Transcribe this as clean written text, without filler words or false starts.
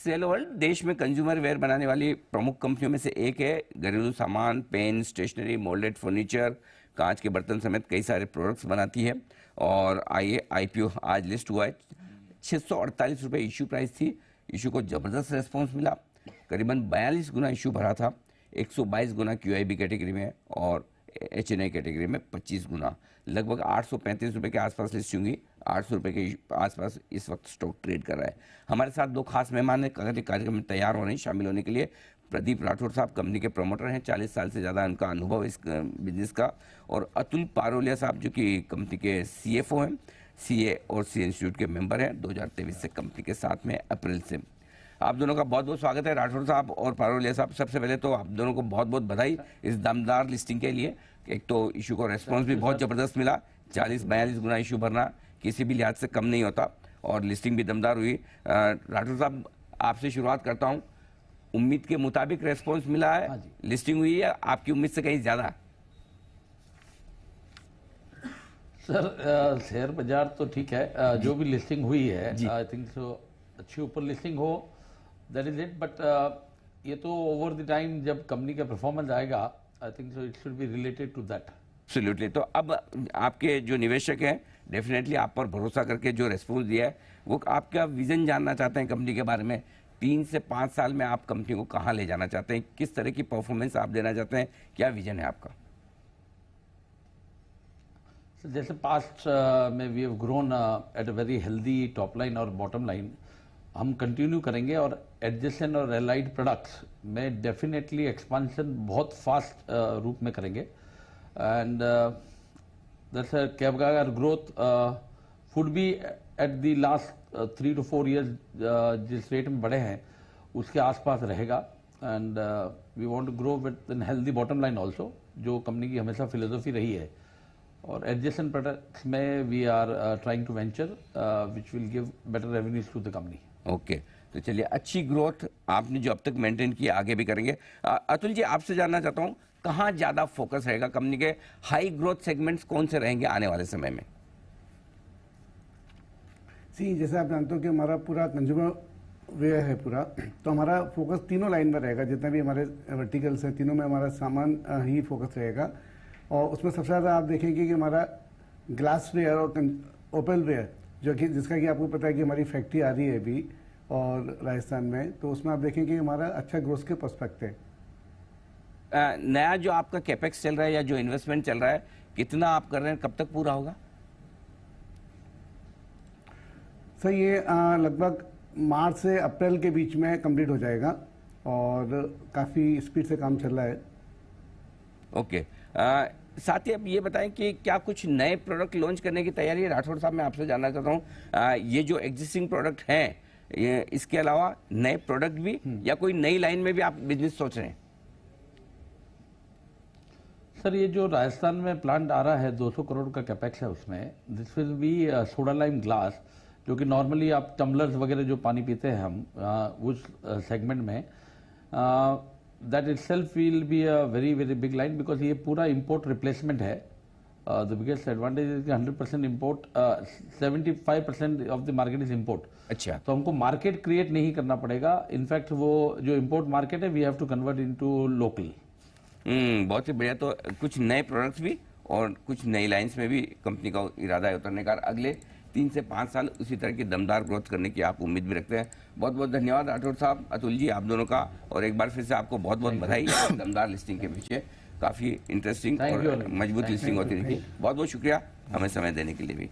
Cell world देश में consumer where बनाने वाली प्रमुख कंपनियों में से एक है। घरेलू सामान, पेन, स्टेशनरी, मोल्डेड फर्नीचर, कांच के बर्तन समेत कई सारे प्रोडक्ट्स बनाती है। और आईपीओ आज लिस्ट हुआ है। 648 रुपये इशू प्राइस थी। इशू को ज़बरदस्त रेस्पॉन्स मिला। करीबन 42 गुना इशू भरा था। 122 गुना क्यूआईबी कैटेगरी में और एचएनआई कैटेगरी में 25 गुना। लगभग 835 रुपये के आसपास लिस्टिंग हुई। 800 रुपये के आसपास इस वक्त स्टॉक ट्रेड कर रहा है। हमारे साथ दो खास मेहमान हैं कार्यक्रम में तैयार हो रहे हैं शामिल होने के लिए। प्रदीप राठौर साहब कंपनी के प्रमोटर हैं, 40 साल से ज़्यादा उनका अनुभव है इस बिजनेस का। और अतुल पारोलिया साहब जो कि कंपनी के सीएफओ हैं, सीए और सी इंस्टीट्यूट के मेंबर हैं। 2023 से कंपनी के साथ में अप्रैल से। आप दोनों का बहुत बहुत स्वागत है, राठौर साहब और पारोलिया साहब। सबसे पहले तो आप दोनों को बहुत बहुत बधाई इस दमदार लिस्टिंग के लिए। एक तो इशू को रेस्पॉन्स भी बहुत ज़बरदस्त मिला। 40-42 गुना इशू भरना किसी भी लिहाज से कम नहीं होता और लिस्टिंग भी दमदार हुई। राठौर साहब, आपसे शुरुआत करता हूँ। उम्मीद के मुताबिक रेस्पॉन्स मिला है? हाँ, लिस्टिंग हुई है आपकी उम्मीद से कहीं ज़्यादा? सर, शेयर बाजार तो ठीक है, जो भी लिस्टिंग हुई है आई थिंक सो अच्छी ऊपर लिस्टिंग हो, दैट इज इट। बट ये तो ओवर द टाइम जब कंपनी का परफॉर्मेंस आएगा, I think so it should be related to that. Absolutely. तो अब आपके जो निवेशक हैं डेफिनेटली आप पर भरोसा करके जो रेस्पॉन्स दिया है, वो आपका विजन जानना चाहते हैं कंपनी के बारे में। 3 से 5 साल में आप कंपनी को कहाँ ले जाना चाहते हैं? किस तरह की परफॉर्मेंस आप देना चाहते हैं? क्या विजन है आपका? जैसे पास्ट में we have grown at a very healthy top line और बॉटम लाइन, हम कंटिन्यू करेंगे। और एडजेसेंट और एलाइड प्रोडक्ट्स में डेफिनेटली एक्सपांशन बहुत फास्ट रूप में करेंगे। एंड दैट्स अ कैबगार growth would be at the last 3 to 4 years जिस रेट में बढ़े हैं उसके आसपास रहेगा। And we want to grow within healthy bottom line also, जो कंपनी की हमेशा फिलोसफी रही है। और एडजेसेंट प्रोडक्ट्स में we are trying to venture which will give better revenues to the company. Okay, तो चलिए, अच्छी ग्रोथ आपने जो अब तक मेंटेन की आगे भी करेंगे। अतुल जी, आपसे जानना चाहता हूँ कहाँ ज़्यादा फोकस रहेगा कंपनी के? हाई ग्रोथ सेगमेंट्स कौन से रहेंगे आने वाले समय में? जैसे आप जानते हो कि हमारा पूरा कंज्यूमर वेयर है पूरा, तो हमारा फोकस तीनों लाइन में रहेगा। जितने भी हमारे वर्टिकल्स हैं तीनों में हमारा सामान ही फोकस रहेगा। और उसमें सबसे ज़्यादा आप देखेंगे कि हमारा ग्लास वेयर और ओपल वेयर, जो कि जिसका कि आपको पता है कि हमारी फैक्ट्री आ रही है अभी और राजस्थान में, तो उसमें आप देखेंगे कि हमारा अच्छा ग्रोथ के पर्सपेक्ट है। नया जो आपका कैपेक्स चल रहा है या जो इन्वेस्टमेंट चल रहा है, कितना आप कर रहे हैं, कब तक पूरा होगा? सर, ये लगभग मार्च से अप्रैल के बीच में कंप्लीट हो जाएगा और काफ़ी स्पीड से काम चल रहा है। ओके। साथ ही अब ये बताएं कि क्या कुछ नए प्रोडक्ट लॉन्च करने की तैयारी है? राठौर साहब, मैं आपसे जानना चाहता हूँ, ये जो एग्जिस्टिंग प्रोडक्ट हैं, ये इसके अलावा नए प्रोडक्ट भी या कोई नई लाइन में भी आप बिजनेस सोच रहे हैं? सर, ये जो राजस्थान में प्लांट आ रहा है 200 करोड़ का कैपेक्स है, उसमें this will be soda lime glass, जो कि नॉर्मली आप टम्बलर्स वगैरह जो पानी पीते हैं हम उस सेगमेंट में, that itself will be a very very big line, because ये पूरा इंपोर्ट रिप्लेसमेंट है। The biggest advantage is 100% import, 75% of the market is import. अच्छा, तो हमको मार्केट क्रिएट नहीं करना पड़ेगा। इनफैक्ट वो जो इम्पोर्ट मार्केट है we have to convert into local. बहुत ही बढ़िया। तो कुछ नए प्रोडक्ट्स भी और कुछ नई लाइंस में भी कंपनी का इरादा है उतरने का। अगले 3 से 5 साल उसी तरह की दमदार ग्रोथ करने की आप उम्मीद भी रखते हैं। बहुत बहुत धन्यवाद राठौर साहब, अतुल जी, आप दोनों का। और एक बार फिर से आपको बहुत बहुत बधाई दमदार लिस्टिंग के पीछे। काफ़ी इंटरेस्टिंग और मजबूत लिस्टिंग होती रही। बहुत बहुत शुक्रिया हमें समय देने के लिए भी।